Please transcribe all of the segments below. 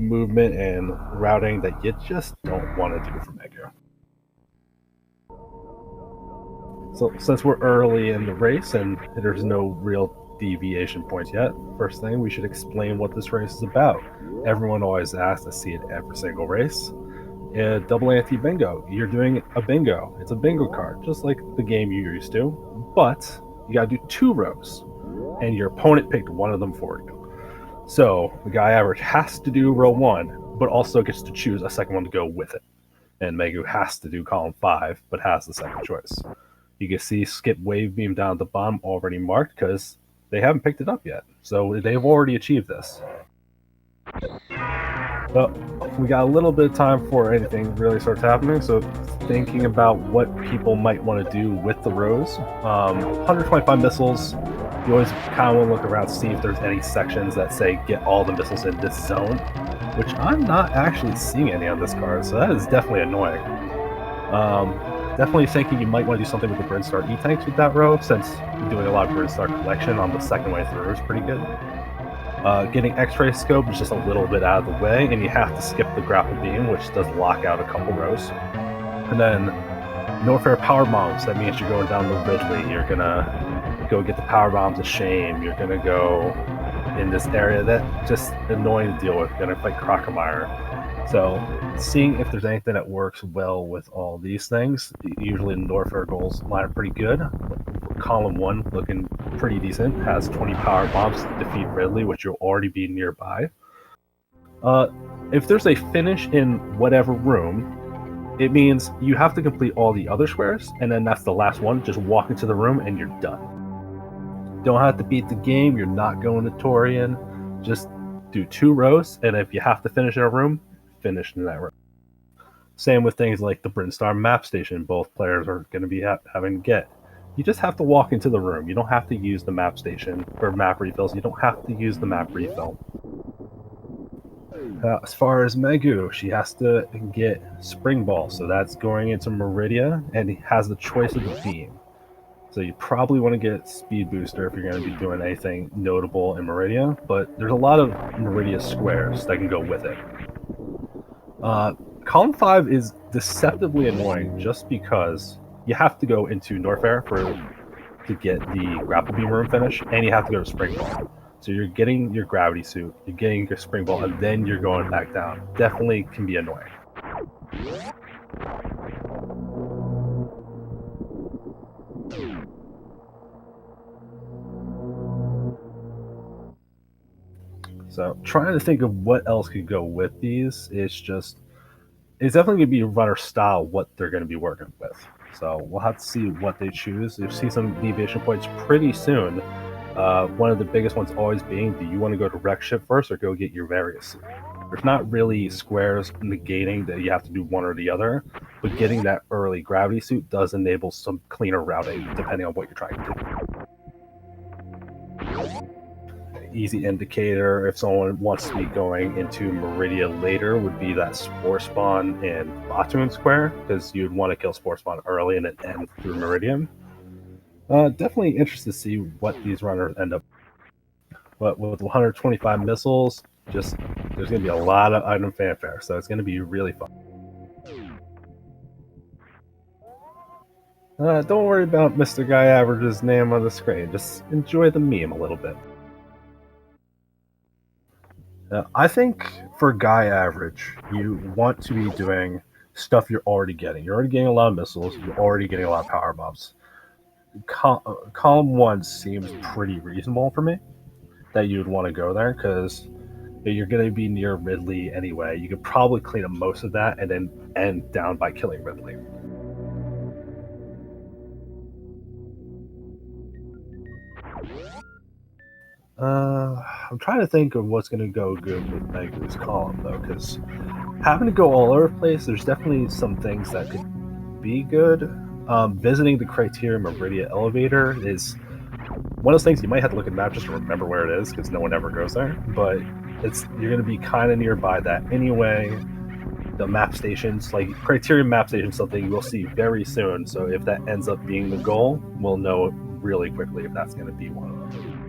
movement and routing that you just don't want to do for Meisgueuh. So since we're early in the race and there's no real deviation points yet, first thing we should explain what this race is about. Everyone always asks, I see it every single race. Double ante bingo. You're doing a bingo. It's a bingo card, just like the game you're used to, but you gotta do 2 rows, and your opponent picked one of them for you. So the guy average has to do row 1, but also gets to choose a second one to go with it. And Meisgueuh has to do column 5, but has the second choice. You can see skip wave beam down at the bottom already marked because they haven't picked it up yet. So they've already achieved this. But we got a little bit of time before anything really starts happening, so thinking about what people might want to do with the rows. 125 missiles, you always kind of want to look around to see if there's any sections that say get all the missiles in this zone, which I'm not actually seeing any on this card, so that is definitely annoying. Definitely thinking you might want to do something with the Brinstar E-Tanks with that row, since doing a lot of Brinstar collection on the second way through is pretty good. Getting X-ray scope is just a little bit out of the way, and you have to skip the grapple beam, which does lock out a couple rows. And then Norfair power bombs. That means you're going down the Ridley. You're gonna go get the power bombs of shame. You're gonna go in this area that just annoying to deal with. You're gonna fight Crocomire. So seeing if there's anything that works well with all these things. Usually the Norfair goals line up pretty good. Column 1 looking pretty decent, has 20 power bombs to defeat Ridley, which you'll already be nearby. If there's a finish in whatever room, it means you have to complete all the other squares, and then that's the last one. Just walk into the room and you're done. Don't have to beat the game, you're not going to Torian. Just do 2 rows, and if you have to finish in a room, finish in that room. Same with things like the Brinstar map station, both players are going to be having to get. You just have to walk into the room. You don't have to use the map station or map refills. You don't have to use the map refill. As far as Meisgueuh, she has to get Spring Ball, so that's going into Meridia, and he has the choice of the beam. So you probably want to get Speed Booster if you're going to be doing anything notable in Meridia, but there's a lot of Meridia squares that can go with it. Column 5 is deceptively annoying just because you have to go into Norfair to get the grapple beam room finish, and you have to go to Spring Ball. So you're getting your gravity suit, you're getting your Spring Ball, and then you're going back down. Definitely can be annoying. So trying to think of what else could go with these, it's definitely going to be runner style what they're going to be working with. So we'll have to see what they choose. You'll see some deviation points pretty soon. One of the biggest ones always being, do you want to go to wreck ship first or go get your various? There's not really squares negating that you have to do one or the other, but getting that early gravity suit does enable some cleaner routing depending on what you're trying to do. Easy indicator if someone wants to be going into Meridia later would be that Spore Spawn in Batoon Square, because you'd want to kill Spore Spawn early and then end through Meridian. Definitely interested to see what these runners end up. But with 125 missiles, there's going to be a lot of item fanfare, so it's going to be really fun. Don't worry about Mr. Guy Average's name on the screen, just enjoy the meme a little bit. I think for Guy Average, you want to be doing stuff you're already getting. You're already getting a lot of missiles, you're already getting a lot of power bombs. Column 1 seems pretty reasonable for me, that you'd want to go there, because you're going to be near Ridley anyway. You could probably clean up most of that and then end down by killing Ridley. I'm trying to think of what's going to go good with Meisgueuh's column, though, because having to go all over the place, there's definitely some things that could be good. Visiting the Criteria Meridia elevator is one of those things you might have to look at the map just to remember where it is, because no one ever goes there, but you're going to be kind of nearby that anyway. The map stations, like Criteria map station, something we'll see very soon, so if that ends up being the goal, we'll know really quickly if that's going to be one of them.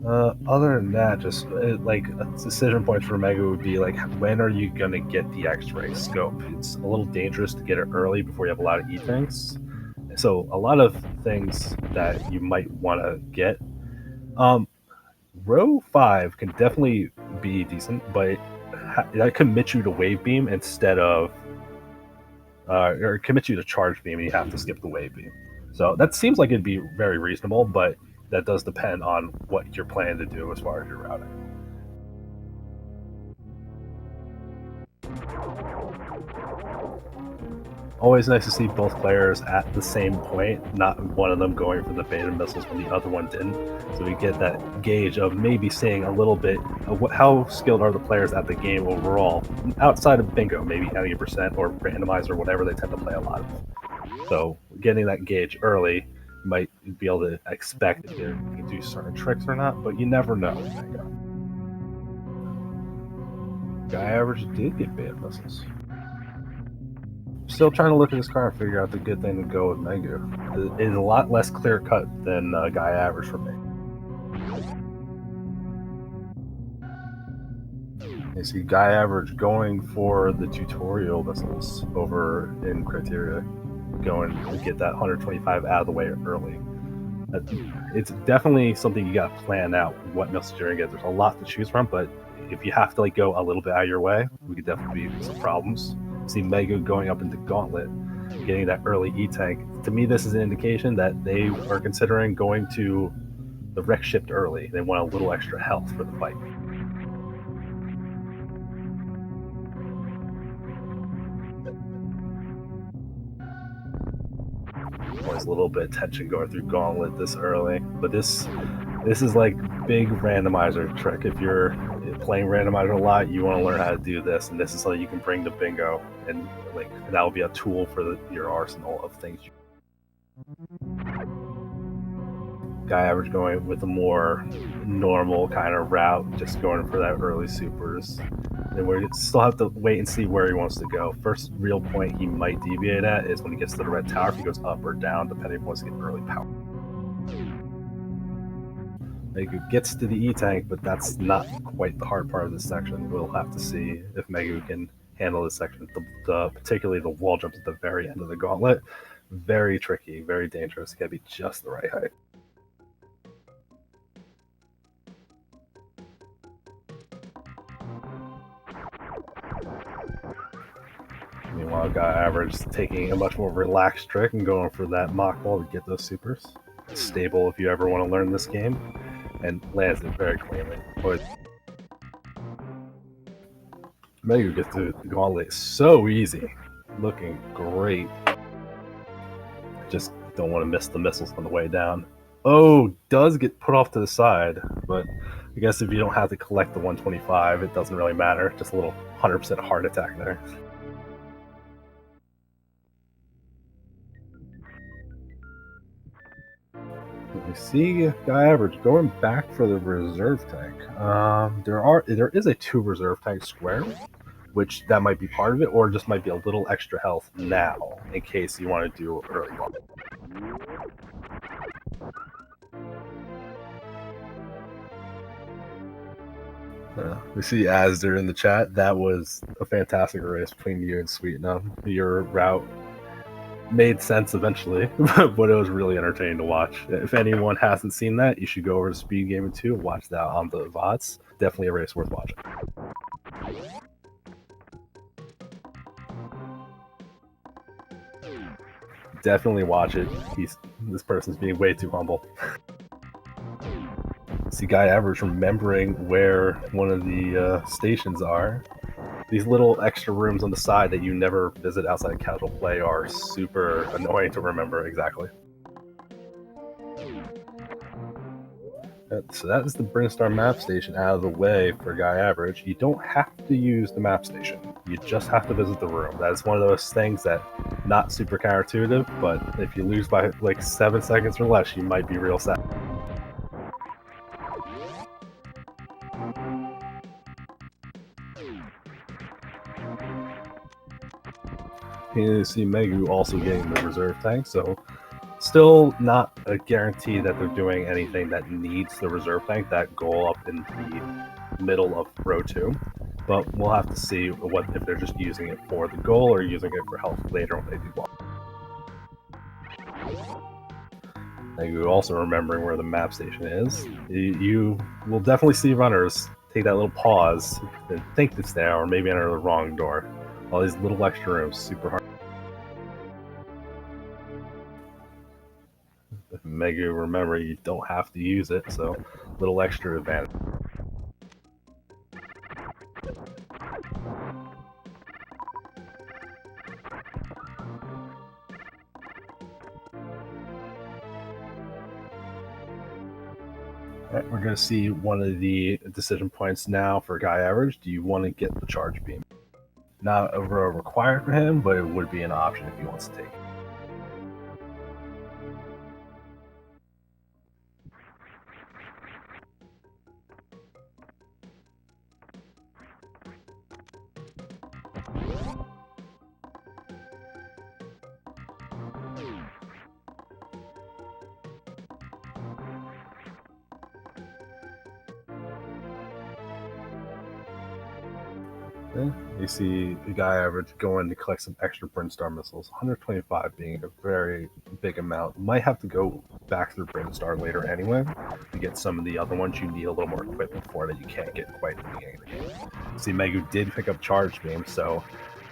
Other than that, just like decision points for Mega would be like, when are you gonna get the X-ray scope? It's a little dangerous to get it early before you have a lot of E-tanks. So a lot of things that you might want to get. Row 5 can definitely be decent, but that commits you to wave beam instead of, or commits you to charge beam, and you have to skip the wave beam. So that seems like it'd be very reasonable, but that does depend on what you're planning to do as far as your routing. Always nice to see both players at the same point, not one of them going for the beta missiles when the other one didn't. So we get that gauge of maybe seeing a little bit of how skilled are the players at the game overall, outside of bingo, maybe having a percent or randomizer or whatever they tend to play a lot of. So getting that gauge early might be able to expect if you can do certain tricks or not, but you never know. Guy average did get beta missiles. Still trying to look at this car and figure out the good thing to go with Maisgueuh. It is a lot less clear cut than Guy Average for me. You see Guy Average going for the tutorial missiles over in Criteria, going to get that 125 out of the way early. It's definitely something you got to plan out what missiles you're gonna get. There's a lot to choose from, but if you have to like go a little bit out of your way, we could definitely be some problems. See Meisgueuh going up into Gauntlet, getting that early E-tank. To me, this is an indication that they are considering going to the wreck shipped early. They want a little extra health for the fight. Always a little bit of tension going through Gauntlet this early, but this is like big randomizer trick. If you're playing randomizer a lot, you want to learn how to do this, and this is something you can bring to bingo, and like that will be a tool for your arsenal of things. Guy average going with a more normal kind of route, just going for that early supers. And we still have to wait and see where he wants to go. First real point he might deviate at is when he gets to the red tower, if he goes up or down, depending if he wants to get early power. Meisgueuh gets to the E-tank, but that's not quite the hard part of this section. We'll have to see if Meisgueuh can handle this section. Particularly the wall jumps at the very end of the gauntlet. Very tricky, very dangerous. Gotta be just the right height. Meanwhile, Guy Average taking a much more relaxed trick and going for that mock ball to get those supers. Stable if you ever want to learn this game, and lands it very cleanly. But Meisgueuh gets to the gauntlet so easy, looking great. Just don't want to miss the missiles on the way down. Oh, does get put off to the side, but I guess if you don't have to collect the 125, it doesn't really matter. Just a little 100% heart attack there. We see Guy Average going back for the reserve tank. There is a 2 reserve tank square, which that might be part of it, or just might be a little extra health now in case you want to do early one. We see Asder in the chat. That was a fantastic race between you and Sweetnum. Your route made sense eventually, but it was really entertaining to watch. If anyone hasn't seen that, you should go over to SpeedGaming 2 and watch that on the VODs. Definitely a race worth watching. Definitely watch it. This person's being way too humble. See Guy Average remembering where one of the stations are. These little extra rooms on the side that you never visit outside of casual play are super annoying to remember exactly. So that is the Brinstar map station out of the way for Guy Average. You don't have to use the map station. You just have to visit the room. That is one of those things that not super counterintuitive, but if you lose by like 7 seconds or less, you might be real sad. You see Meisgueuh also getting the reserve tank, so Still not a guarantee that they're doing anything that needs the reserve tank, that goal up in the middle of row 2. But we'll have to see if they're just using it for the goal or using it for health later when they do block. And you're also remembering where the map station is. You will definitely see runners take that little pause and think it's there, or maybe enter the wrong door. All these little extra rooms, super hard. Meisgueuh, remember, you don't have to use it, so little extra advantage. Alright, we're going to see one of the decision points now for guyaverage. Do you want to get the charge beam? Not a row required for him, but it would be an option if he wants to take it. You see the guyaverage going to collect some extra Brinstar missiles, 125 being a very big amount. Might have to go back through Brinstar later anyway to get some of the other ones you need a little more equipment for that you can't get quite in the beginning of the game. See, Meisgueuh did pick up Charge Beam, so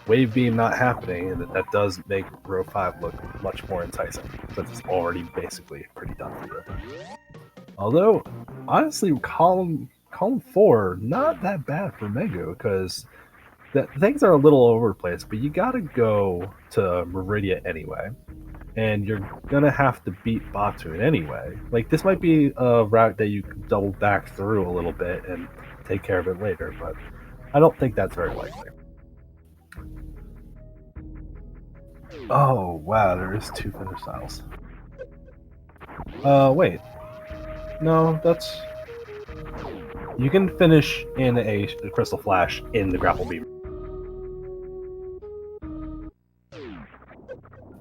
Wave Beam not happening, and that does make row 5 look much more enticing, since it's already basically pretty done for you. Although, honestly, column 4, not that bad for Meisgueuh, because things are a little over the place, but you gotta go to Meridia anyway, and you're gonna have to beat Batoon anyway. Like, this might be a route that you can double back through a little bit and take care of it later, but I don't think that's very likely. Oh, wow, there is 2 finish styles. Wait. No, that's... You can finish in a Crystal Flash in the Grapple Beam.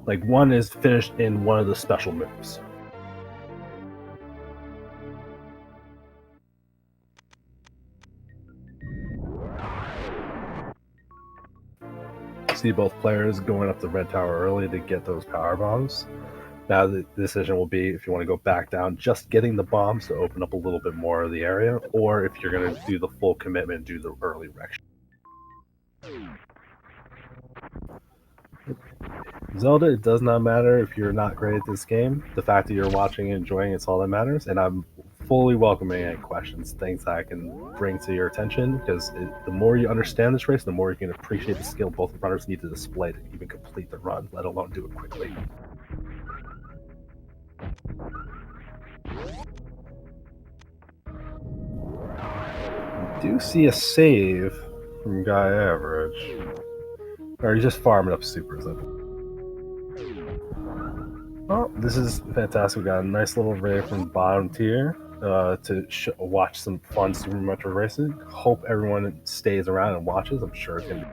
Like, one is finished in one of the special moves. See both players going up the red tower early to get those power bombs. Now the decision will be if you want to go back down, just getting the bombs to open up a little bit more of the area, or if you're going to do the full commitment and do the early wreck. Zelda, it does not matter if you're not great at this game. The fact that you're watching and enjoying it's all that matters, and I'm fully welcoming any questions, things that I can bring to your attention, because the more you understand this race, the more you can appreciate the skill both runners need to display to even complete the run, let alone do it quickly. I do see a save from guyaverage. Or he's just farming up supers, I think. Well, this is fantastic. We got a nice little raid from the bottom tier to watch some fun Super Metroid racing. Hope everyone stays around and watches. I'm sure it's going to be...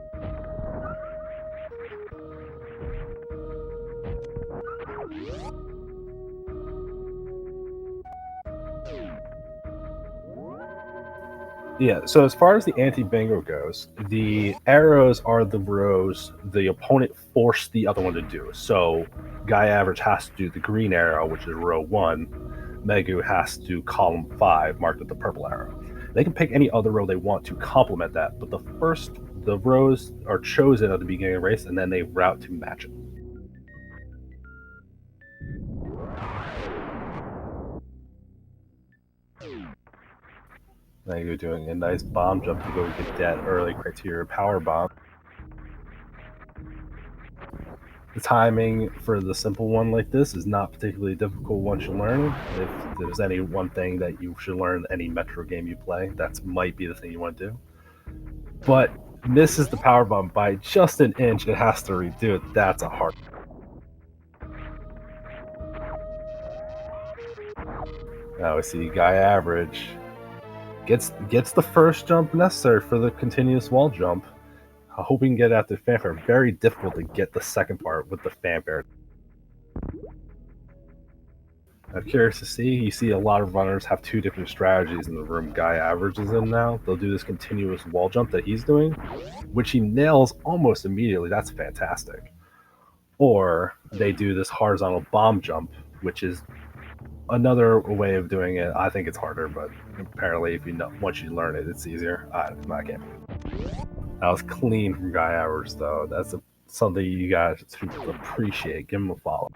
Yeah, so as far as the anti-bingo goes, the arrows are the rows the opponent forced the other one to do. So guyaverage has to do the green arrow, which is row 1. Meisgueuh has to do column 5, marked with the purple arrow. They can pick any other row they want to complement that, but the rows are chosen at the beginning of the race, and then they route to match it. Now you're doing a nice bomb jump to go get that early criteria power bomb. The timing for the simple one like this is not particularly difficult once you learn it. If there's any one thing that you should learn any Metro game you play, that might be the thing you want to do. But misses the power bomb by just an inch, it has to redo it. That's a hard... Now we see guyaverage gets the first jump necessary for the continuous wall jump. I hope we can get it after fanfare. Very difficult to get the second part with the fanfare. I'm curious to see. You see a lot of runners have two different strategies in the room Guy averages in now. They'll do this continuous wall jump that he's doing, which he nails almost immediately. That's fantastic. Or they do this horizontal bomb jump, which is another way of doing it. I think it's harder, but apparently, if you know, once you learn it, it's easier. I can't. That was clean from Guy Average, though. That's something you guys should appreciate. Give him a follow.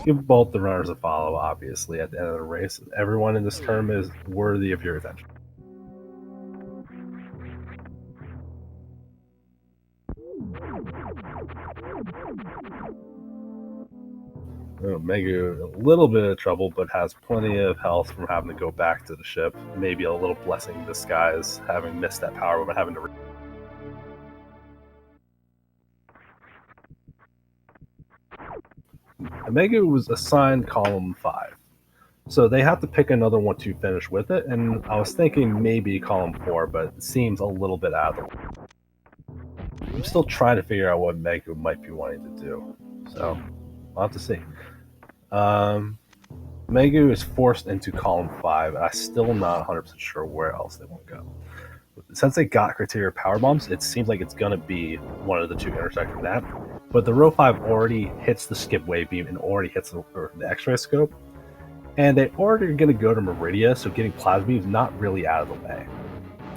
Give both the runners a follow, obviously, at the end of the race. Everyone in this term is worthy of your attention. Meisgueuh, a little bit of trouble, but has plenty of health from having to go back to the ship. Maybe a little blessing in disguise, having missed that power, but having to. Meisgueuh was assigned column 5. So they have to pick another one to finish with it, and I was thinking maybe column 4, but it seems a little bit out of the way. I'm still trying to figure out what Meisgueuh might be wanting to do, so I'll have to see. Meisgueuh is forced into column 5, and I'm still not 100% sure where else they want to go. Since they got criteria power bombs, it seems like it's going to be one of the two intersecting that. But the row 5 already hits the skip wave beam and already hits the X-ray scope. And they already are going to go to Meridia, so getting plasma beam is not really out of the way.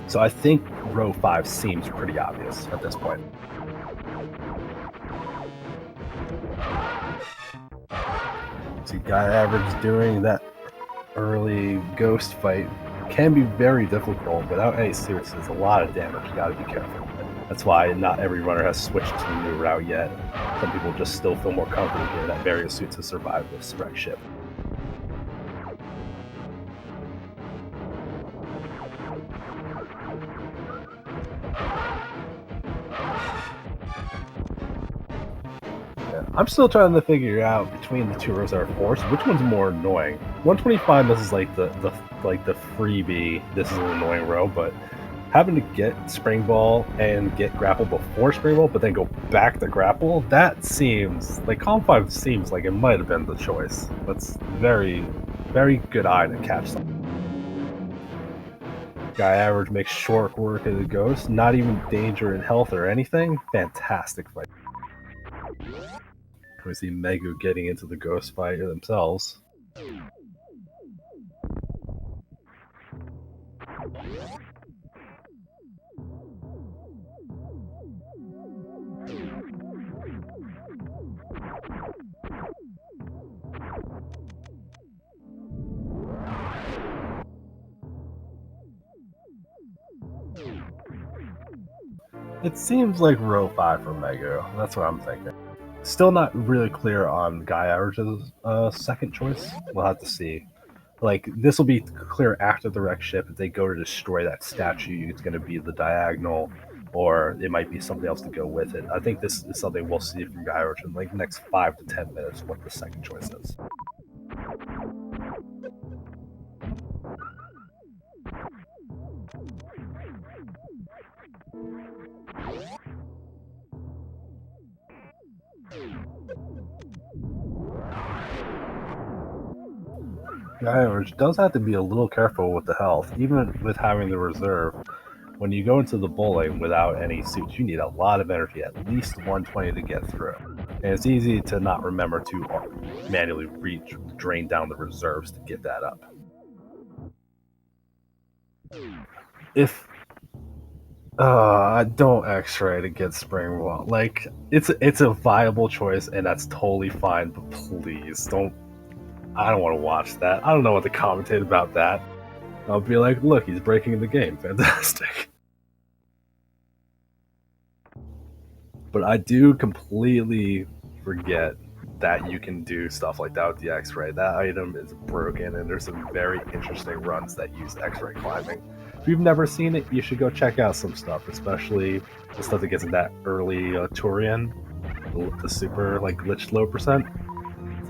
So I think row 5 seems pretty obvious at this point. See, Guy Average doing that early ghost fight can be very difficult without any suits. There's a lot of damage. You gotta be careful. That's why not every runner has switched to the new route yet. Some people just still feel more comfortable here that various suits to survive this wreck ship. I'm still trying to figure out between the two rows that are forced, which one's more annoying. 125, this is like the freebie. This is an annoying row, but having to get spring ball and get grapple before spring ball, but then go back to grapple, that seems like column 5 seems like it might have been the choice. That's very, very good eye to catch something. Guy Average makes short work of the ghost, not even danger in health or anything. Fantastic fight. We see Meisgueuh getting into the ghost fight themselves. It seems like row 5 for Meisgueuh. That's what I'm thinking. Still not really clear on Guy Average's second choice. We'll have to see. Like, this will be clear after the wreck ship. If they go to destroy that statue, it's going to be the diagonal, or it might be something else to go with it. I think this is something we'll see from Guy Average in like the next 5 to 10 minutes, what the second choice is. Guy Average does have to be a little careful with the health, even with having the reserve. When you go into the bowling without any suits, you need a lot of energy, at least 120 to get through. And it's easy to not remember to manually drain down the reserves to get that up. If don't X-ray to get spring ball. Like, it's a viable choice, and that's totally fine. But please don't. I don't want to watch that. I don't know what to commentate about that. I'll be like, look, he's breaking the game. Fantastic. But I do completely forget that you can do stuff like that with the X-ray. That item is broken, and there's some very interesting runs that use X-ray climbing. If you've never seen it, you should go check out some stuff, especially the stuff that gets in that early Turian, the super like glitched low percent. It's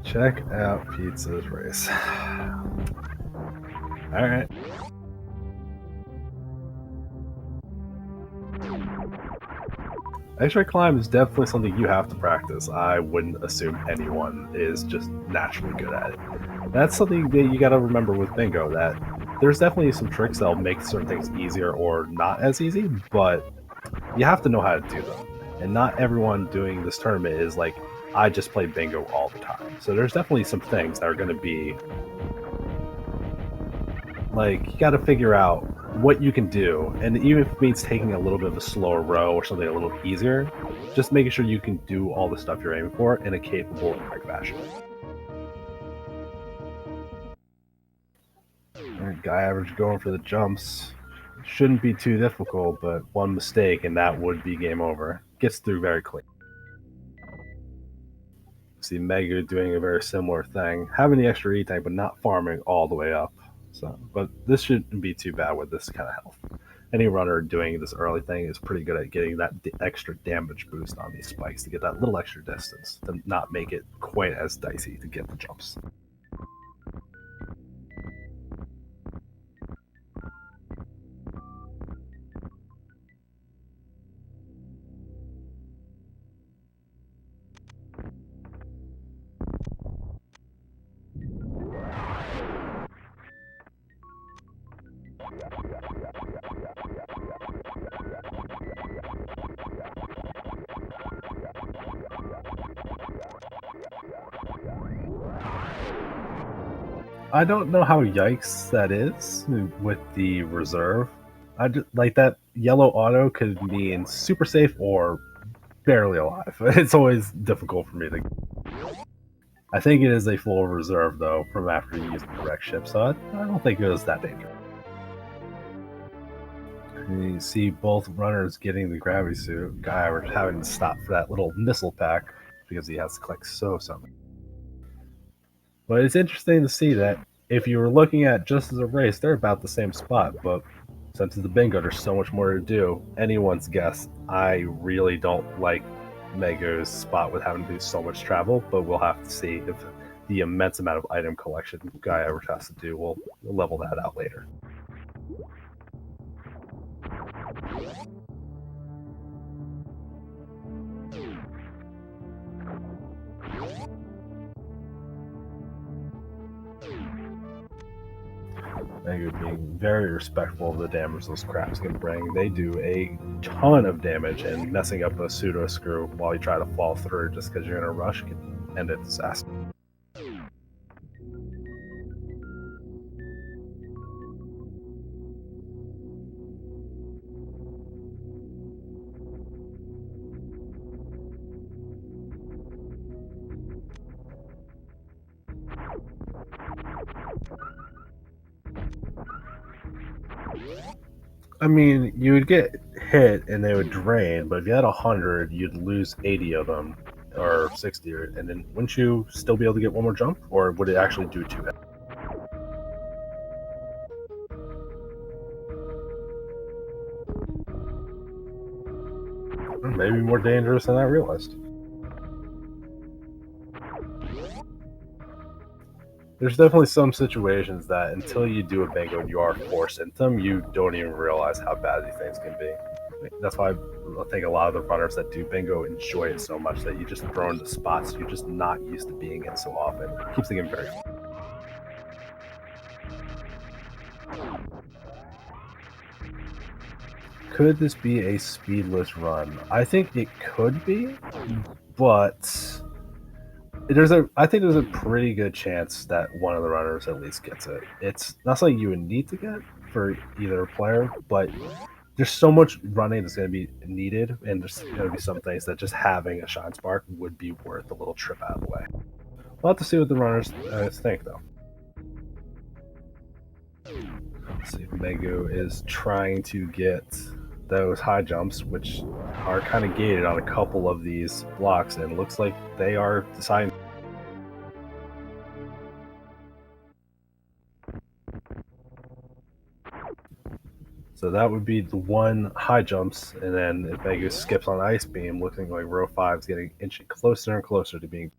check out Pizza's race. All right. X-ray climb is definitely something you have to practice. I wouldn't assume anyone is just naturally good at it. That's something that you got to remember with bingo, that there's definitely some tricks that'll make certain things easier or not as easy, but you have to know how to do them. And not everyone doing this tournament is like, I just play bingo all the time. So there's definitely some things that are going to be like, you got to figure out what you can do, and even if it means taking a little bit of a slower row or something a little easier, just making sure you can do all the stuff you're aiming for in a capable and correct fashion. Guy average going for the jumps. Shouldn't be too difficult, but one mistake and that would be game over. Gets through very clean. See Meisgueuh doing a very similar thing, having the extra E tank but not farming all the way up. So, but this shouldn't be too bad with this kind of health. Any runner doing this early thing is pretty good at getting that extra damage boost on these spikes to get that little extra distance to not make it quite as dicey to get the jumps. I don't know how yikes that is with the reserve. I just, like that yellow auto could mean super safe or barely alive. It's always difficult for me to. I think it is a full reserve though from after you use the wreck ship, so I don't think it was that dangerous. And you see both runners getting the gravity suit. Guyaverage having to stop for that little missile pack because he has to collect so many. But it's interesting to see that if you were looking at just as a race, they're about the same spot. But since it's the bingo, there's so much more to do. Anyone's guess. I really don't like Meisgueuh's spot with having to do so much travel, but we'll have to see if the immense amount of item collection Guyaverage has to do. We'll level that out later. Meisgueuh being very respectful of the damage those crabs can bring. They do a ton of damage, and messing up a pseudo screw while you try to fall through just because you're in a rush can end a disaster. I mean, you would get hit and they would drain, but if you had 100, you'd lose 80 of them, or 60, and then wouldn't you still be able to get one more jump, or would it actually do 2 hits? Maybe more dangerous than I realized. There's definitely some situations that until you do a bingo and you are forced into them, you don't even realize how bad these things can be. That's why I think a lot of the runners that do bingo enjoy it so much that you just throw into spots you're just not used to being in so often. It keeps the game very fun. Could this be a speedless run? I think it could be, but I think there's a pretty good chance that one of the runners at least gets it. It's not something you would need to get for either player, but there's so much running that's going to be needed, and there's going to be some things that just having a shine spark would be worth a little trip out of the way. We'll have to see what the runners think, though. Let's see if Meisgueuh is trying to get those high jumps, which are kind of gated on a couple of these blocks, and it looks like they are deciding. So that would be the one high jumps, and then if Meisgueuh skips on Ice Beam, looking like row 5 is getting inching closer and closer to being.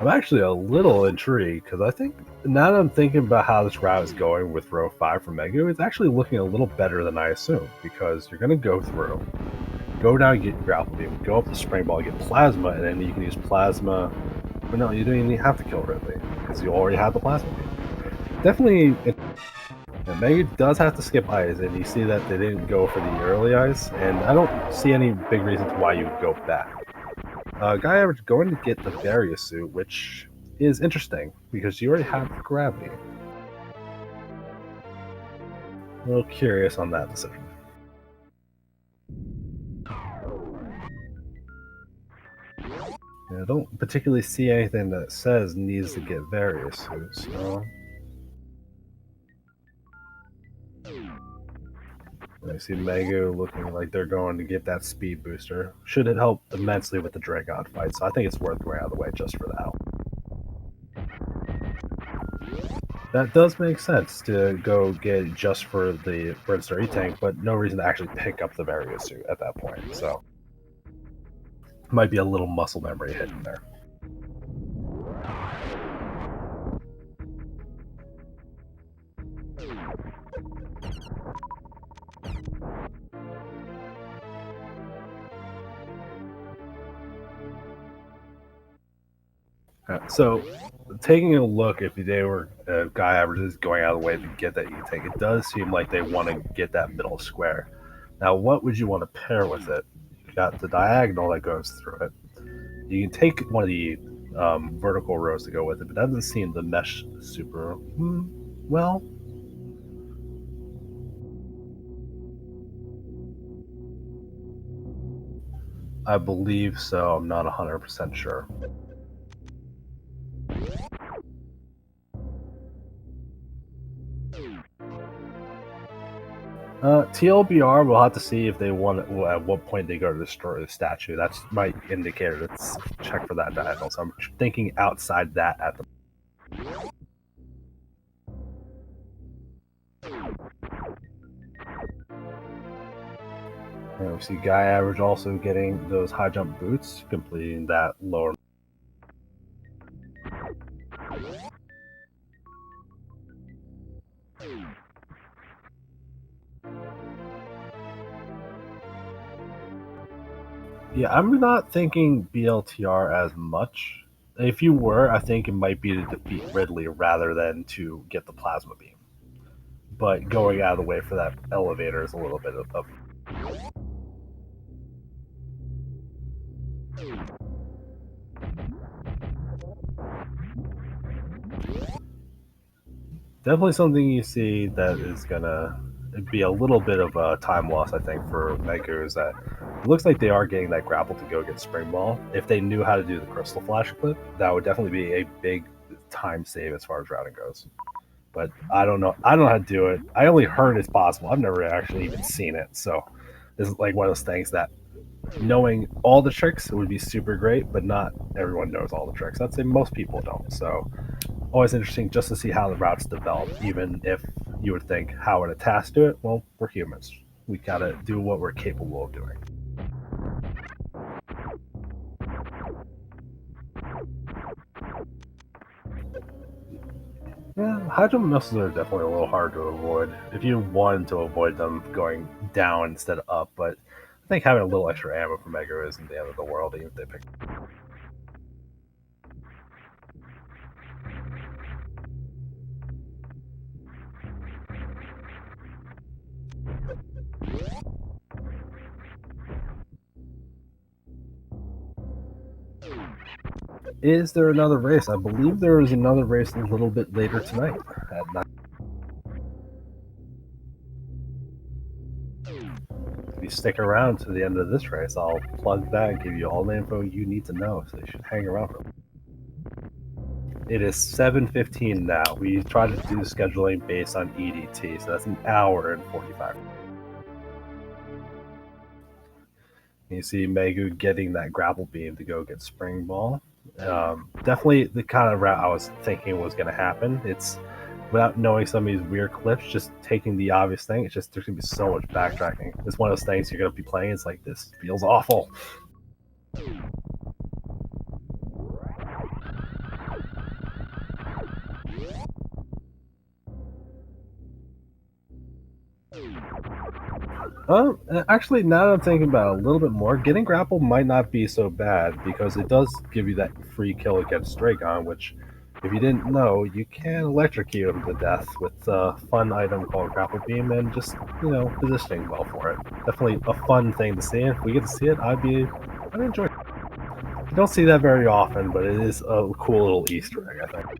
I'm actually a little intrigued because I think now that I'm thinking about how this route is going with row 5 for Meisgueuh, it's actually looking a little better than I assumed because you're going to go through, go down, get grapple beam, go up the spring ball, get plasma, and then you can use plasma. But no, you don't even have to kill Ridley because you already have the plasma beam. Definitely, Meisgueuh does have to skip ice, and you see that they didn't go for the early ice, and I don't see any big reasons why you would go back. Guyaverage going to get the Various suit, which is interesting because you already have gravity. A little curious on that decision. I don't particularly see anything that says needs to get Various suit, so. I see Meisgueuh looking like they're going to get that speed booster. Should it help immensely with the Dragon fight, so I think it's worth going out of the way just for that. That does make sense to go get just for the Brimstone E-Tank, but no reason to actually pick up the Various suit at that point, so might be a little muscle memory hidden there. So, taking a look, if they were Guyaverage is going out of the way to get that E-Tank, it does seem like they want to get that middle square. Now, what would you want to pair with it? You got the diagonal that goes through it. You can take one of the vertical rows to go with it, but that doesn't seem to mesh super well. I believe so. I'm not 100% sure. TLBR, we'll have to see if they want at what point they go to destroy the statue. That's my indicator. Let's check for that diagonal. So I'm thinking outside that at the. And we see Guyaverage also getting those high jump boots, completing that lower. Yeah, I'm not thinking BLTR as much. If you were, I think it might be to defeat Ridley rather than to get the plasma beam. But going out of the way for that elevator is a little bit of definitely something you see that is gonna be a little bit of a time loss, I think, for Meisgueuh is that it looks like they are getting that grapple to go get Spring Ball. If they knew how to do the Crystal Flash clip, that would definitely be a big time save as far as routing goes. But I don't know. I don't know how to do it. I only heard it's possible. I've never actually even seen it. So this is like one of those things that knowing all the tricks would be super great, but not everyone knows all the tricks. I'd say most people don't. So always interesting just to see how the routes develop, even if you would think, how would a task do it? Well, we're humans. We gotta do what we're capable of doing. Yeah, high jump missiles are definitely a little hard to avoid. If you wanted to avoid them going down instead of up, but I think having a little extra ammo for Meisgueuh isn't the end of the world, even if they pick. Is there another race? I believe there is another race a little bit later tonight at 9. If you stick around to the end of this race, I'll plug that and give you all the info you need to know, so you should hang around for it. It is 7:15 now. We try to do scheduling based on EDT, so that's an hour and 45. You see Meisgueuh getting that grapple beam to go get Spring Ball. Definitely the kind of route I was thinking was going to happen. It's without knowing some of these weird clips, just taking the obvious thing. It's just there's going to be so much backtracking. It's one of those things you're going to be playing. It's like, this feels awful. Actually, now that I'm thinking about it a little bit more, getting grapple might not be so bad because it does give you that free kill against Dragon, which, if you didn't know, you can electrocute him to death with a fun item called Grapple Beam and just, positioning well for it. Definitely a fun thing to see. If we get to see it, I'd enjoy it. You don't see that very often, but it is a cool little Easter egg, I think.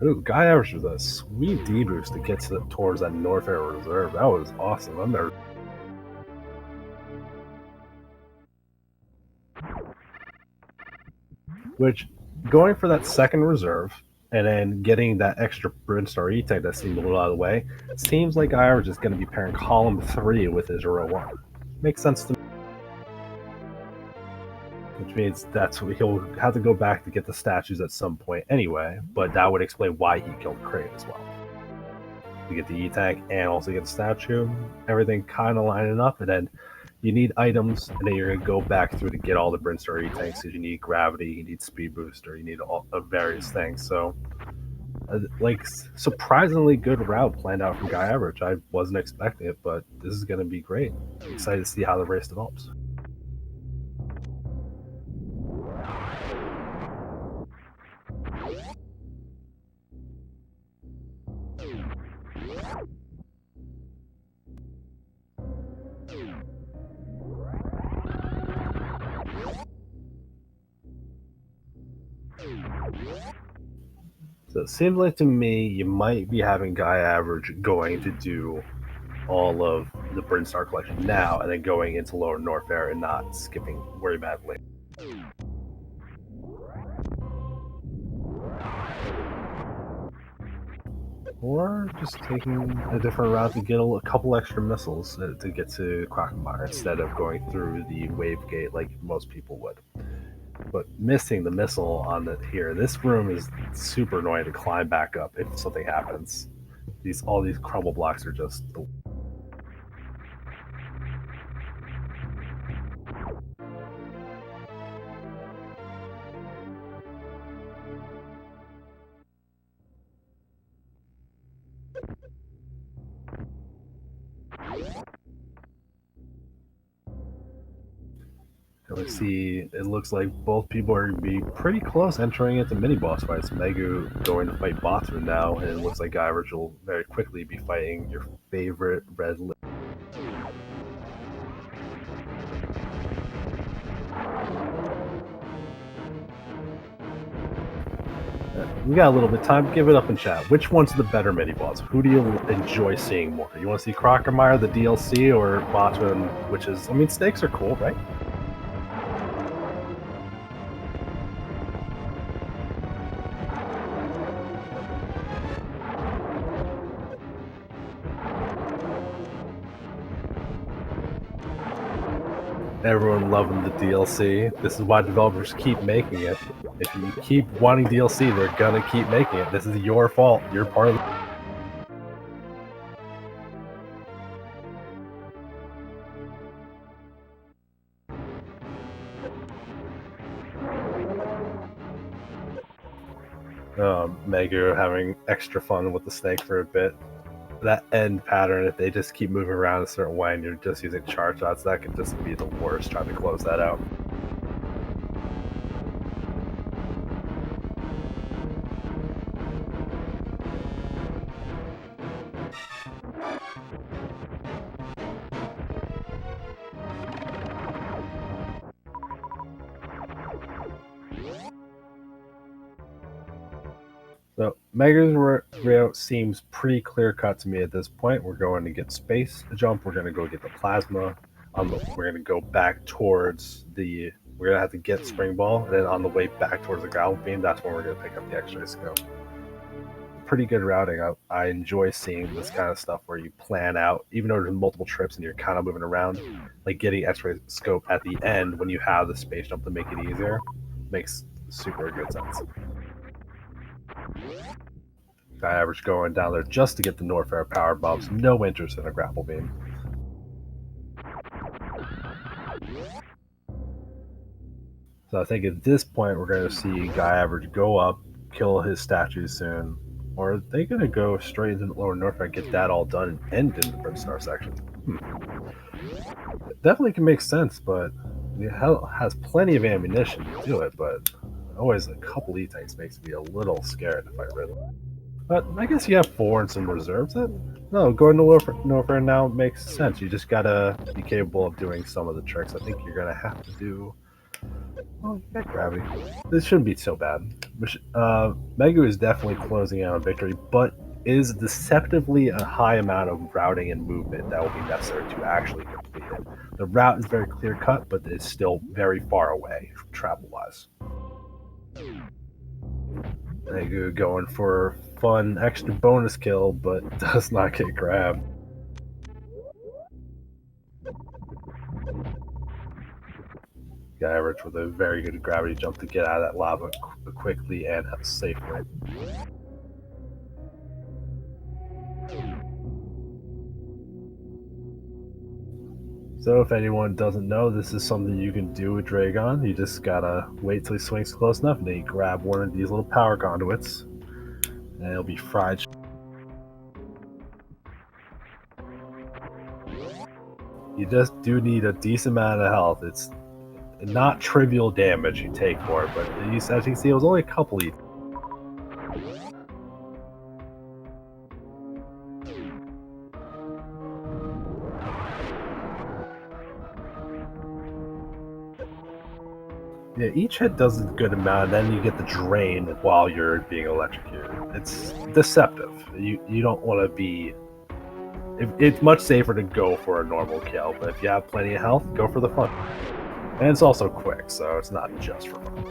Ooh, Guy Average was a sweet deboost to get towards that North Air Reserve. That was awesome. I've never. Which, going for that second reserve and then getting that extra Brinstar E-Tech that seemed a little out of the way, it seems like Guy Average is going to be pairing column 3 with his row 1. Makes sense to me. Which means he'll have to go back to get the statues at some point anyway, but that would explain why he killed Crate as well. You get the E-Tank and also get the statue, everything kind of lining up, and then you need items, and then you're going to go back through to get all the Brinstar E-Tanks, because you need gravity, you need speed booster, you need all of various things, so surprisingly good route planned out from Guy Average. I wasn't expecting it, but this is going to be great. I'm excited to see how the race develops. So it seems like to me you might be having Guy Average going to do all of the Brinstar collection now and then going into Lower North Air and not skipping very badly. Or just taking a different route to get a couple extra missiles to get to Quagmire instead of going through the wave gate like most people would. But missing the missile on here, this room is super annoying to climb back up if something happens. All these crumble blocks are just. Let's see, it looks like both people are going to be pretty close entering into mini-boss fights. Maisgueuh going to fight Botru now, and it looks like Guy Average will very quickly be fighting your favorite red lip. We got a little bit of time. Give it up in chat. Which one's the better mini-boss? Who do you enjoy seeing more? You want to see Crockermire, the DLC, or Botru, which is... I mean, snakes are cool, right? Everyone loving the DLC. This is why developers keep making it. If you keep wanting DLC, they're gonna keep making it. This is your fault. You're part of Maisgueuh having extra fun with the snake for a bit. That end pattern, if they just keep moving around a certain way and you're just using charge shots, that can just be the worst trying to close that out. So Maisgueuh's route seems pretty clear cut to me at this point. We're going to get space jump. We're going to go get the plasma. We're going to go back towards the. We're going to have to get spring ball, and then on the way back towards the grapple beam, that's when we're going to pick up the X-ray scope. Pretty good routing. I enjoy seeing this kind of stuff where you plan out, even though there's multiple trips and you're kind of moving around, like getting X-ray scope at the end when you have the space jump to make it easier makes super good sense. Guy Average going down there just to get the North Air power bombs. No interest in a grapple beam. So I think at this point we're going to see guyaverage go up, kill his statues soon, or are they going to go straight into the lower north and get that all done and end in the Brinstar section? It definitely can make sense, but it has plenty of ammunition to do it, but always a couple E-tanks makes me a little scared to fight Ridley. But I guess you have 4 and some reserves. No, going to Norfair now makes sense. You just gotta be capable of doing some of the tricks. I think you're gonna have to do. Oh, you got gravity. This shouldn't be so bad. Meisgueuh is definitely closing out on victory, but is deceptively a high amount of routing and movement that will be necessary to actually complete it. The route is very clear cut, but it's still very far away travel wise. Meisgueuh going for fun extra bonus kill, but does not get grabbed. Guyaverage with a very good gravity jump to get out of that lava quickly and safely. So if anyone doesn't know, this is something you can do with Dragon. You just gotta wait till he swings close enough and then you grab one of these little power conduits and it'll be fried. You just do need a decent amount of health. It's not trivial damage you take for it, but as you can see, it was only a couple of. Yeah, each hit does a good amount, and then you get the drain while you're being electrocuted. It's deceptive. You don't want to be. It's much safer to go for a normal kill, but if you have plenty of health, go for the fun. And it's also quick, so it's not just for fun.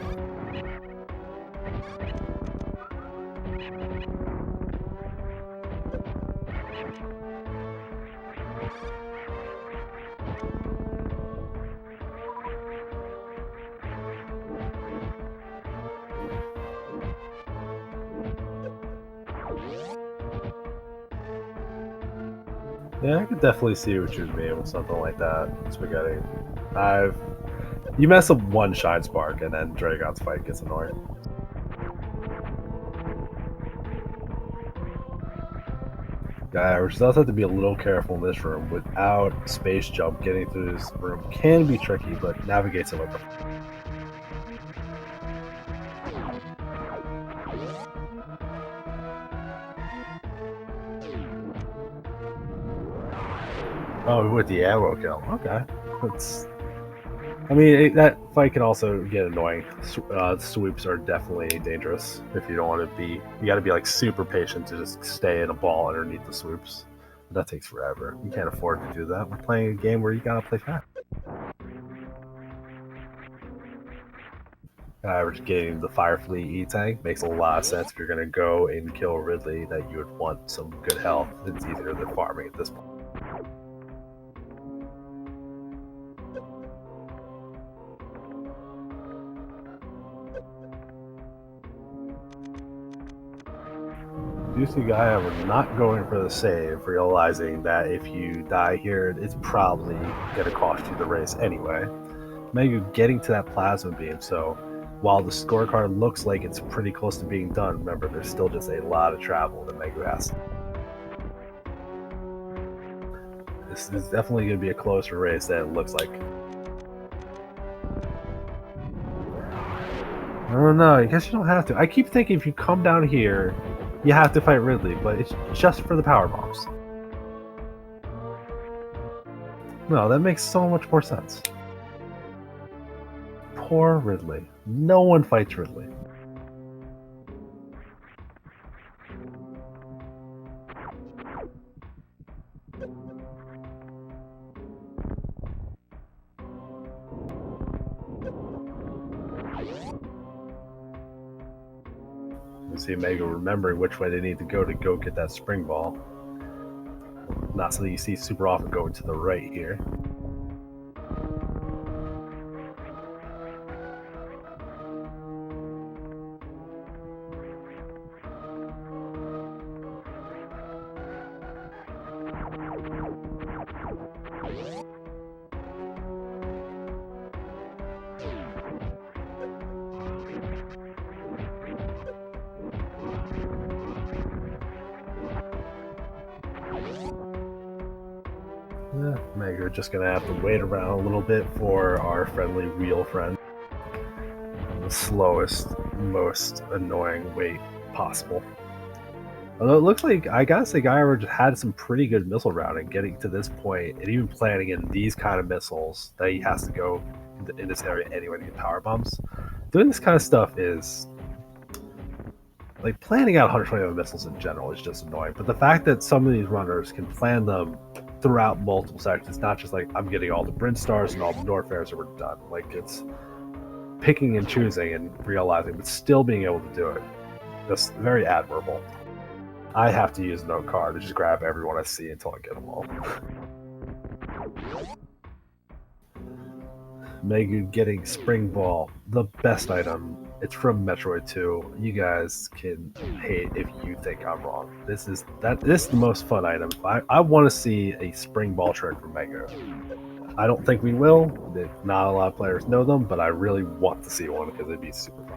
Yeah, I could definitely see what you'd mean with something like that. Spaghetti. You mess up one Shine Spark, and then Dragon's fight gets annoying. Guyaverage does have to be a little careful in this room. Without space jump, getting through this room can be tricky, but navigates it with them. Oh, with the arrow kill. Okay. That fight can also get annoying. Swoops are definitely dangerous if you don't want to be. You got to be like super patient to just stay in a ball underneath the swoops. But that takes forever. You can't afford to do that. We're playing a game where you gotta play fast. Average getting the Firefleet E-Tank makes a lot of sense if you're gonna go and kill Ridley. That you would want some good health. It's easier than farming at this point. You see Guyaverage not going for the save, realizing that if you die here, it's probably going to cost you the race anyway. Meisgueuh getting to that plasma beam, so while the scorecard looks like it's pretty close to being done, remember there's still just a lot of travel that Meisgueuh has. This is definitely going to be a closer race than it looks like. I don't know, I guess you don't have to. I keep thinking if you come down here, you have to fight Ridley, but it's just for the power bombs. No, that makes so much more sense. Poor Ridley. No one fights Ridley. You see Meisgueuh remembering which way they need to go get that spring ball. Not something you see super often going to the right here. Meisgueuh just gonna have to wait around a little bit for our friendly wheel friend. The slowest, most annoying wait possible. Although it looks like, I gotta say, guyaverage had some pretty good missile routing getting to this point, and even planning in these kind of missiles that he has to go in this area anyway to get power bombs. Doing this kind of stuff is like planning out 120 missiles in general is just annoying. But the fact that some of these runners can plan them throughout multiple sections, it's not just like I'm getting all the Brin stars and all the Norfares and we're done. Like it's picking and choosing and realizing, but still being able to do it. Just very admirable. I have to use no card to just grab everyone I see until I get them all. Meisgueuh getting Spring Ball, the best item. It's from Metroid 2. You guys can hate if you think I'm wrong. This is the most fun item. I want to see a Spring Ball trick from Meisgueuh. I don't think we will. Not a lot of players know them, but I really want to see one because it'd be super fun.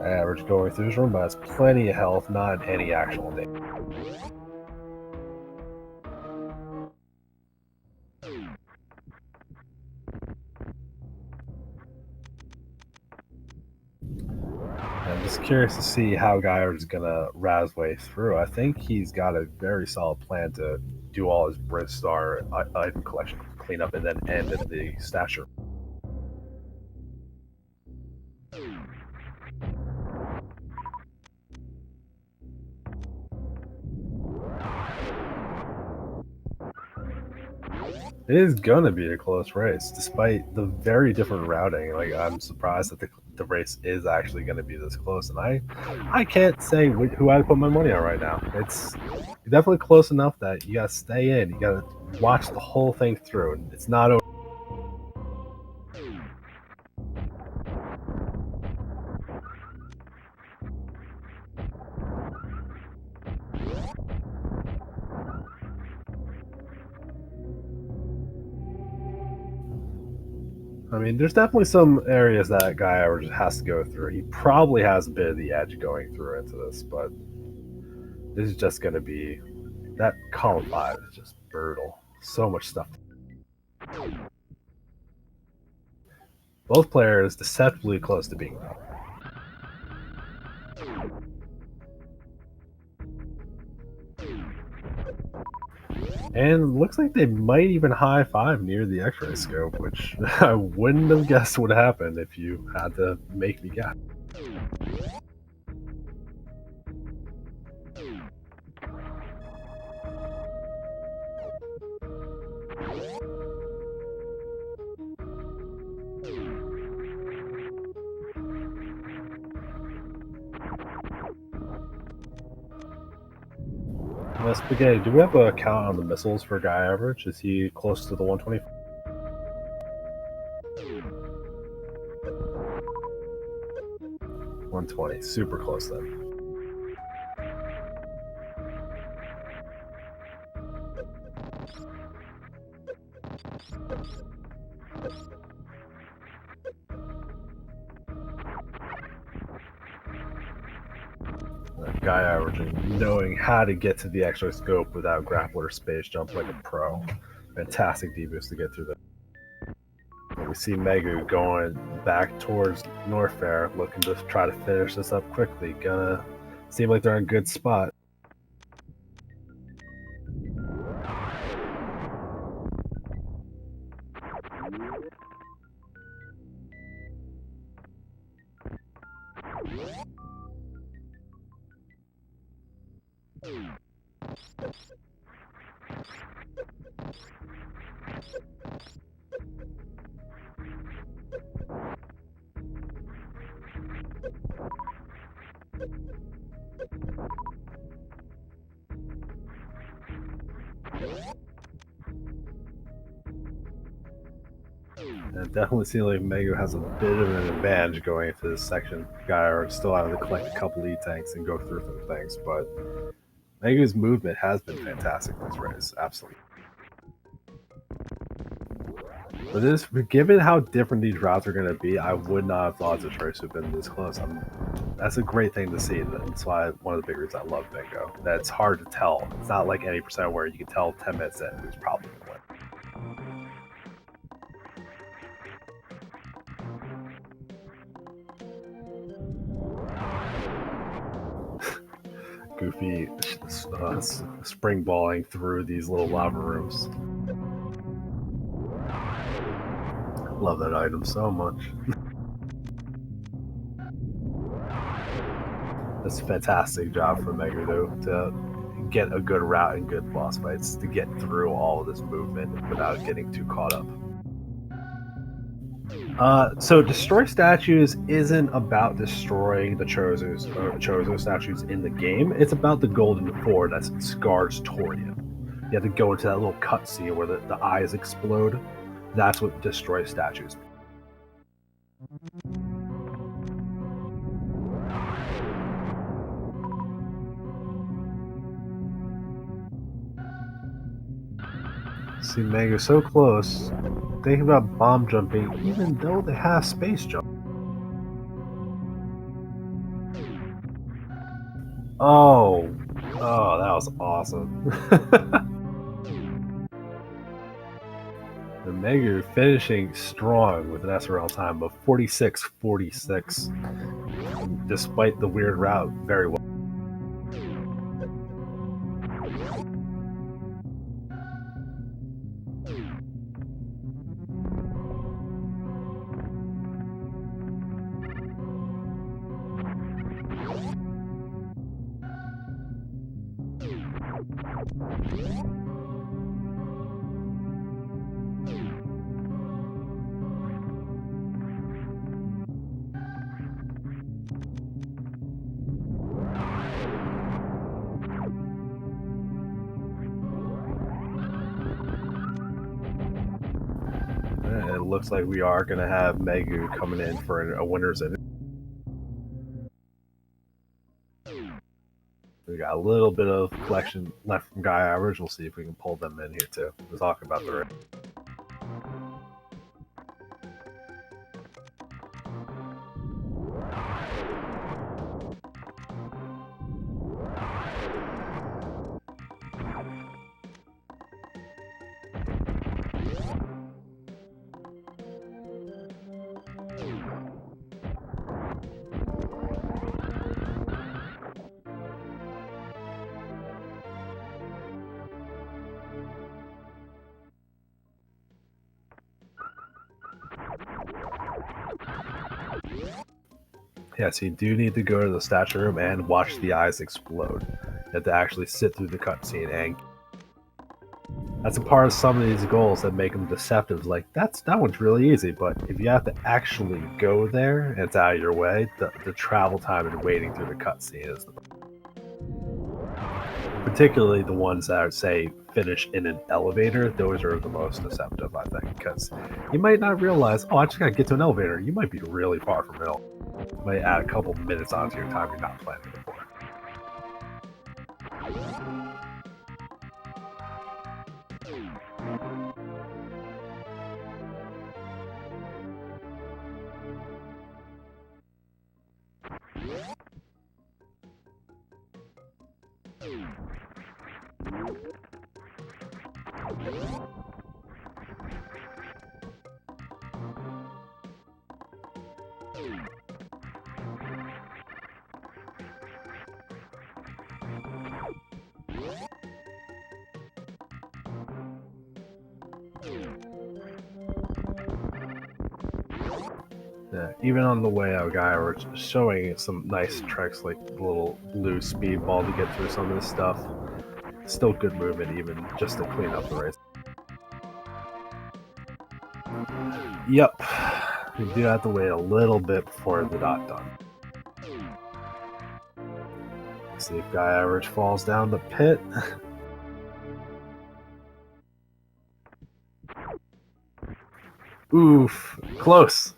Average going through his room, but has plenty of health, not any actual damage. I'm just curious to see how guyaverage is gonna razz way through. I think he's got a very solid plan to do all his Brin Star item collection cleanup and then end in the stasher. It is gonna be a close race, despite the very different routing. Like I'm surprised that the race is actually gonna be this close, and I can't say who I'd put my money on right now. It's definitely close enough that you gotta stay in. You gotta watch the whole thing through, and it's not over. I mean, there's definitely some areas that guyaverage has to go through. He probably has a bit of the edge going through into this, but this is just going to be that column 5 is just brutal. So much stuff. Both players deceptively close to being done. And looks like they might even high five near the X-ray scope, which I wouldn't have guessed would happen if you had to make me guess. Spaghetti, do we have a count on the missiles for guyaverage? Is he close to the 120? 120, super close then. Guyaverage, knowing how to get to the X-ray scope without grappler or space jump like a pro. Fantastic deboost to get through that. And we see Meisgueuh going back towards Norfair, looking to try to finish this up quickly. Gonna seem like they're in a good spot. And it definitely seems like Meisgueuh has a bit of an advantage going into this section. Guyaverage still having to collect a couple E-tanks and go through some things, but Meisgueuh's movement has been fantastic this race, absolutely. But given how different these routes are going to be, I would not have thought this race would have been this close. I'm that's a great thing to see. That's why one of the big reasons I love bingo. That it's hard to tell. It's not like any percent where you can tell 10 minutes in who's probably going to win. Goofy spring balling through these little lava rooms. Love that item so much. That's a fantastic job for Meisgueuh to get a good route and good boss fights to get through all of this movement without getting too caught up. So destroy statues isn't about destroying the Chozo statues in the game. It's about the golden four that's Scar's Torian. You have to go into that little cutscene where the eyes explode. That's what destroy statues. See, Meisgueuh so close. Thinking about bomb jumping, even though they have space jump. Oh, that was awesome. And Meisgueuh finishing strong with an SRL time of 46.46, despite the weird route, very well. It looks like we are going to have Meisgueuh coming in for a winner's in. We got a little bit of collection left from guyaverage. We'll see if we can pull them in here too. We'll talk about the race. Yeah, so you do need to go to the statue room and watch the eyes explode. You have to actually sit through the cutscene, and that's a part of some of these goals that make them deceptive. Like, that one's really easy, but if you have to actually go there and it's out of your way, the travel time and waiting through the cutscene is the particularly the ones that say finish in an elevator. Those are the most deceptive, I think, because you might not realize, oh, I just gotta get to an elevator. You might be really far from it. You might add a couple minutes onto your time you're not planning for. Yeah, even on the way out, guy, we're showing some nice tricks like the little blue speedball to get through some of this stuff. Still good movement, even just to clean up the race. Yep, we do have to wait a little bit before the dot done. Let's see if guyaverage falls down the pit. Oof, close.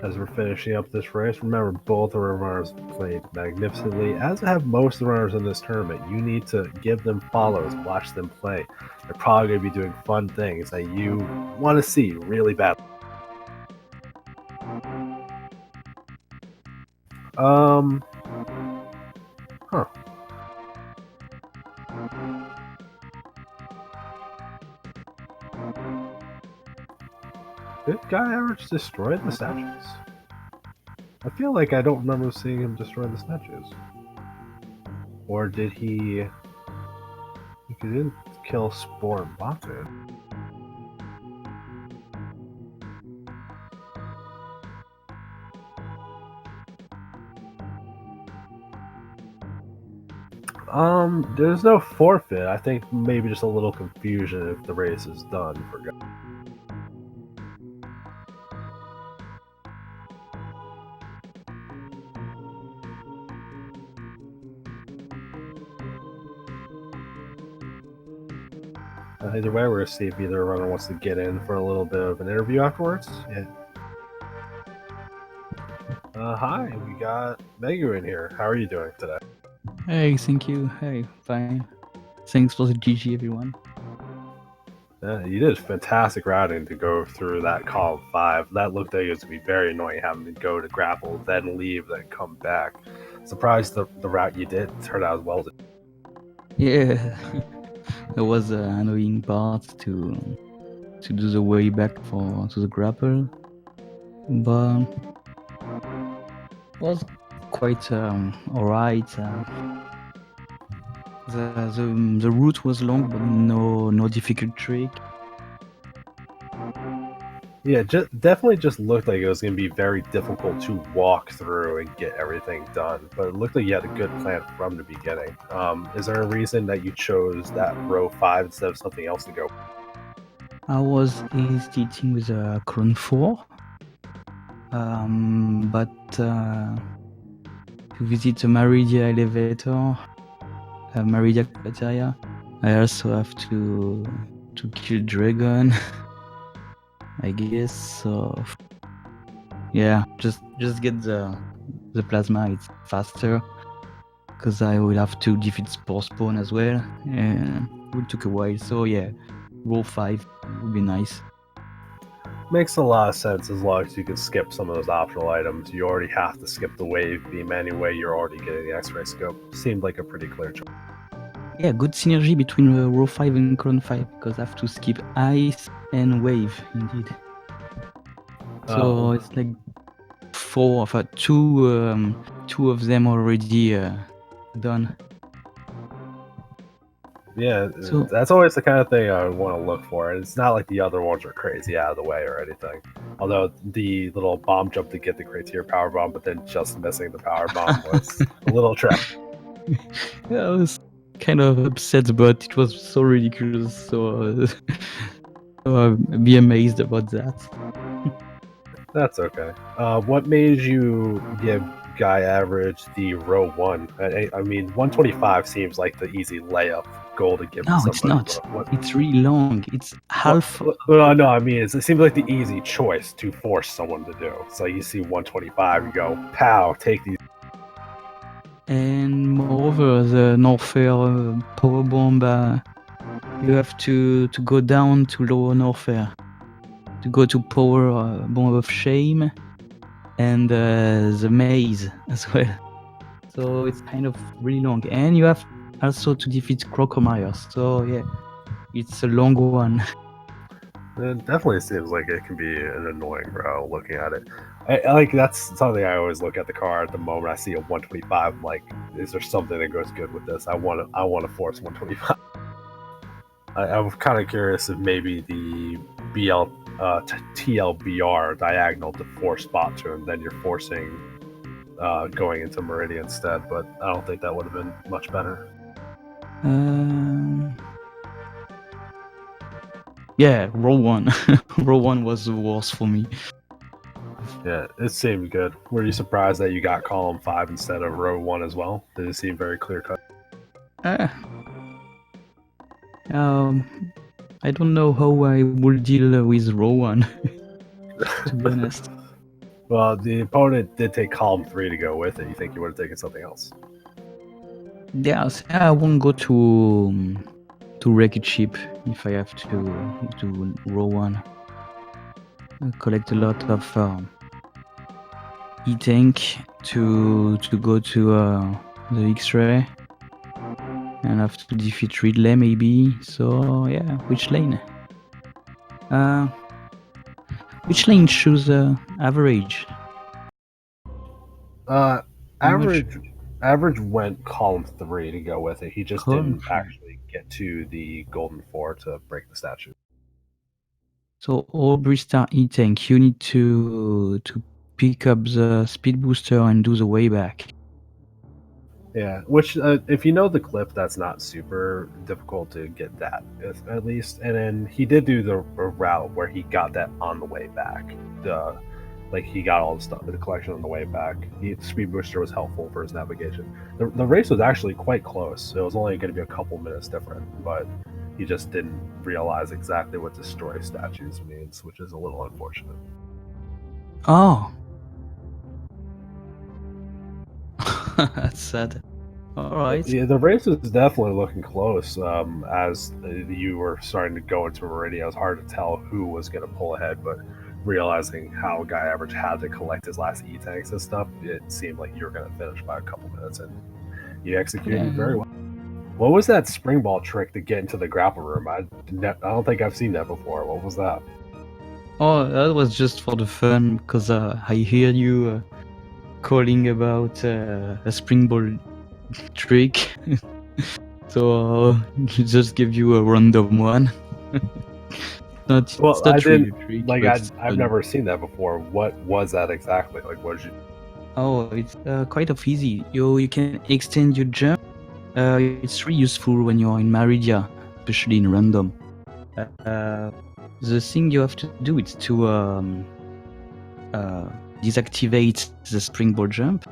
As we're finishing up this race, remember both of our runners played magnificently, as have most of the runners in this tournament. You need to give them follows, watch them play. They're probably going to be doing fun things that you want to see really bad. Huh. Did guyaverage destroy the statues? I feel like I don't remember seeing him destroy the statues. Or did he... He didn't kill Spore and Baku. There's no forfeit. I think maybe just a little confusion if the race is done for guys. Either way, we're going to see if either runner wants to get in for a little bit of an interview afterwards. Yeah. Hi, we got Maisgueuh in here. How are you doing today? Hey, thank you. Hey, fine. Thanks for the GG, everyone. Yeah, you did fantastic routing to go through that column 5. That looked like it was going to be very annoying having to go to grapple, then leave, then come back. Surprised the route you did turned out as well. Yeah, it was an annoying part to do the way back to the grapple, but it was quite alright. The route was long, but no difficult trick. Yeah, definitely just looked like it was going to be very difficult to walk through and get everything done, but it looked like you had a good plan from the beginning. Is there a reason that you chose that row 5 instead of something else to go? I was hesitating with a Clone 4, but to visit the Meridia elevator, Meridia cafeteria, I also have to kill dragon. I guess so. Yeah, just get the plasma. It's faster because I will have to defeat Spore Spawn as well, and it will take a while. So yeah, roll 5 would be nice. Makes a lot of sense as long as you can skip some of those optional items. You already have to skip the wave beam anyway. You're already getting the X-ray scope. Seemed like a pretty clear choice. Yeah, good synergy between row 5 and Clone 5 because I have to skip ice and wave indeed. So it's like 4 of two of them already done. Yeah, so that's always the kind of thing I want to look for. And it's not like the other ones are crazy out of the way or anything. Although the little bomb jump to get the Criteria power bomb, but then just missing the power bomb was a little trap. Yeah, I was kind of upset, but it was so ridiculous. So I'll be amazed about that. That's okay. What made you give guyaverage the row 1? I mean, 125 seems like the easy layup goal to give to somebody. No, it's not. It's really long. It's half. Well, no, I mean, it seems like the easy choice to force someone to do. So you see 125, you go, pow, take these. And moreover, the Norfair power bomb, you have to go down to lower Norfair to go to power bomb of shame and the maze as well. So it's kind of really long, and you have also to defeat Crocomire. So yeah, it's a long one. It definitely seems like it can be an annoying row looking at it. I like that's something I always look at the car at the moment I see a 125. I'm like, is there something that goes good with this? I want to force 125. I'm kind of curious if maybe the TLBR diagonal to force spot to him, then you're forcing going into Meridian instead. But I don't think that would have been much better. Yeah, row 1. Row 1 was the worst for me. Yeah, it seemed good. Were you surprised that you got column 5 instead of row 1 as well? Did it seem very clear cut? I don't know how I will deal with row 1, to be honest. Well, the opponent did take column 3 to go with it. You think you would have taken something else? Yeah, I won't go to wreck it ship if I have to row one. Collect a lot of E-tank to go to the X-ray, and have to defeat Ridley maybe. So yeah, which lane? Which lane choose average? Average went column 3 to go with it. He just Column didn't 3. actually get to the golden 4 to break the statue. So all Bristar E-tank, you need to pick up the speed booster and do the way back. Yeah, which if you know the clip, that's not super difficult to get that, at least. And then he did do the route where he got that on the way back. Like he got all the stuff, the collection on the way back. The speed booster was helpful for his navigation. The race was actually quite close. It was only going to be a couple minutes different, but he just didn't realize exactly what destroy statues means, which is a little unfortunate. Oh. That's sad. All right. Yeah, the race was definitely looking close. As you were starting to go into Meridian, it was hard to tell who was going to pull ahead, but realizing how guyaverage had to collect his last E-tanks and stuff, it seemed like you were going to finish by a couple minutes, and you executed very well. What was that spring ball trick to get into the grapple room? I don't think I've seen that before. What was that? Oh, that was just for the fun, because I hear you calling about a spring ball trick. So just give you a random one. It's not really a trick. Like I've never seen that before. What was that exactly? Like, what did you? Oh, it's quite easy. You can extend your jump. It's really useful when you're in Maridia, especially in random. The thing you have to do is to deactivate the springboard jump,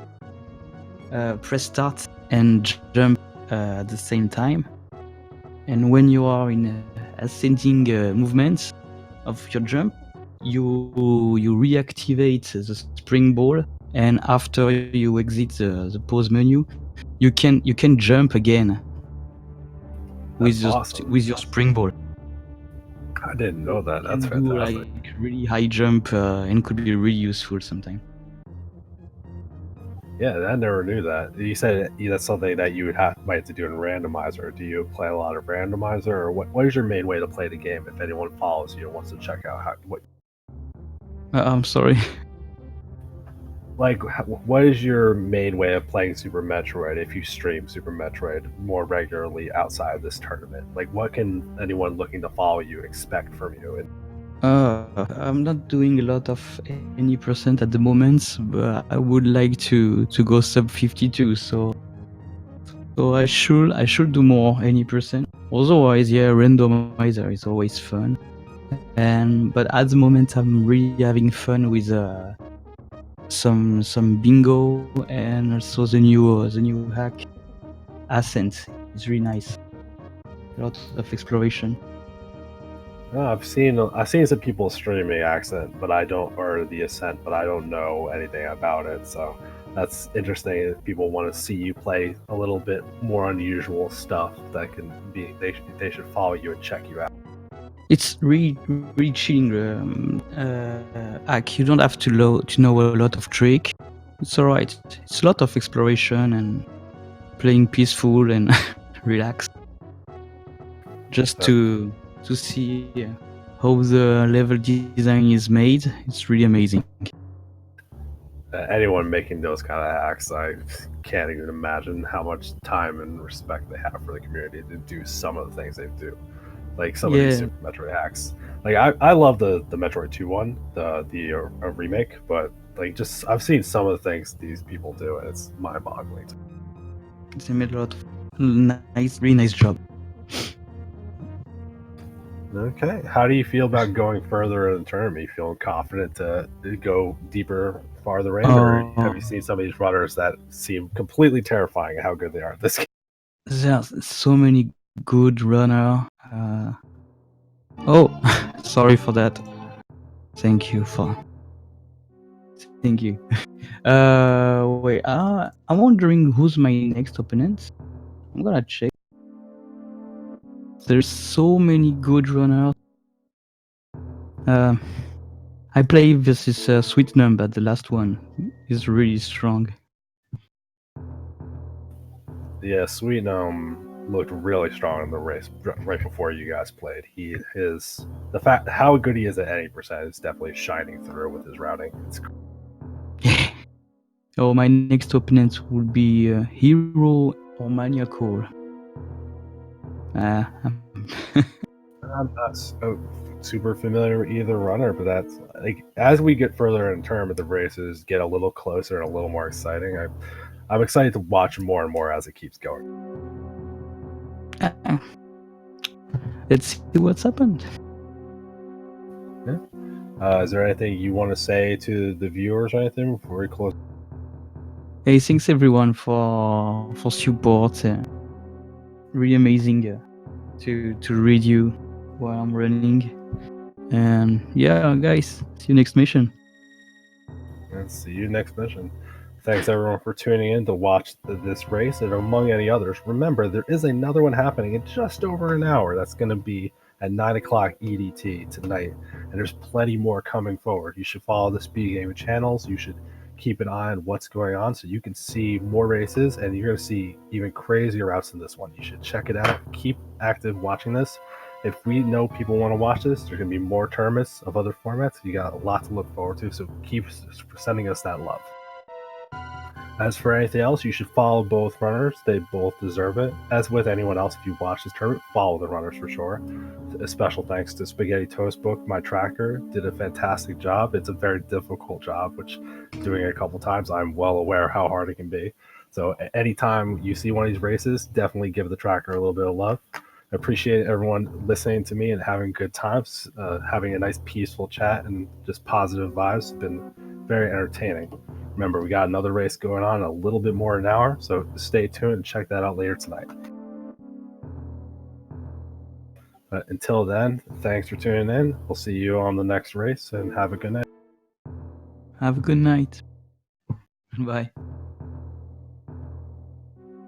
press start and jump at the same time. And when you are in ascending movements of your jump, you reactivate the springboard, and after you exit the pause menu, you can jump again with your springboard. I didn't know that. That's fantastic. Do like really high jump and could be really useful sometimes. Yeah, I never knew that. You said that's something that you might have to do in randomizer. Do you play a lot of randomizer, or what is your main way to play the game? If anyone follows you and wants to check out what. I'm sorry. Like, what is your main way of playing Super Metroid if you stream Super Metroid more regularly outside of this tournament? Like, what can anyone looking to follow you expect from you? I'm not doing a lot of any percent at the moment, but I would like to go sub 52. So I should do more any percent. Otherwise, yeah, randomizer is always fun. But at the moment, I'm really having fun with some bingo, and also the new hack Ascent. It's really nice. A lot of exploration. I've seen some people streaming Accent, but I don't, or the Ascent, but I don't know anything about it. So that's interesting. If people want to see you play a little bit more unusual stuff, that can be they should follow you and check you out. It's really chilling. You don't have to know a lot of trick. It's alright. It's a lot of exploration and playing peaceful and relax. Just to see how the level design is made. It's really amazing. Anyone making those kind of hacks, I can't even imagine how much time and respect they have for the community to do some of the things they do. Like some of these Super Metroid hacks. Like I love the Metroid 2 one, the remake, but like just I've seen some of the things these people do, and it's mind-boggling. They made a lot of really nice job. Okay, how do you feel about going further in the tournament? You feeling confident to go deeper, farther in, or have you seen some of these runners that seem completely terrifying at how good they are at this game? There's so many good runner. Oh, sorry for that. Thank you for. Thank you. Wait. I'm wondering who's my next opponent. I'm gonna check. There's so many good runners. I play versus Sweet Number. The last one is really strong. Yeah, Sweet looked really strong in the race right before you guys played. The fact how good he is at any percent is definitely shining through with his routing. Oh, my next opponent would be Hero or Maniacal. I'm not so super familiar with either runner, but that's like as we get further in term of the races get a little closer and a little more exciting. I'm excited to watch more and more as it keeps going. Let's see what's happened. Yeah. Is there anything you want to say to the viewers or anything before we close? Hey, thanks everyone for support. Really amazing to read you while I'm running. And yeah, guys, see you next mission. And see you next mission. Thanks everyone for tuning in to watch this race, and among any others, remember there is another one happening in just over an hour. That's going to be at 9 o'clock EDT tonight, and there's plenty more coming forward. You should follow the SpeedGaming channels. You should keep an eye on what's going on so you can see more races, and you're going to see even crazier routes than this one. You should check it out. Keep active watching this. If we know people want to watch this, there's going to be more tournaments of other formats. You got a lot to look forward to, so keep sending us that love. As for anything else, you should follow both runners. They both deserve it. As with anyone else, if you watch this tournament, follow the runners for sure. A special thanks to Spaghetti Toast Book, my tracker, did a fantastic job. It's a very difficult job, which doing it a couple times, I'm well aware how hard it can be. So anytime you see one of these races, definitely give the tracker a little bit of love. I appreciate everyone listening to me and having good times, having a nice peaceful chat and just positive vibes. It's been very entertaining. Remember, we got another race going on a little bit more an hour, so stay tuned and check that out later tonight. But until then, thanks for tuning in. We'll see you on the next race, and have a good night. Have a good night. Bye.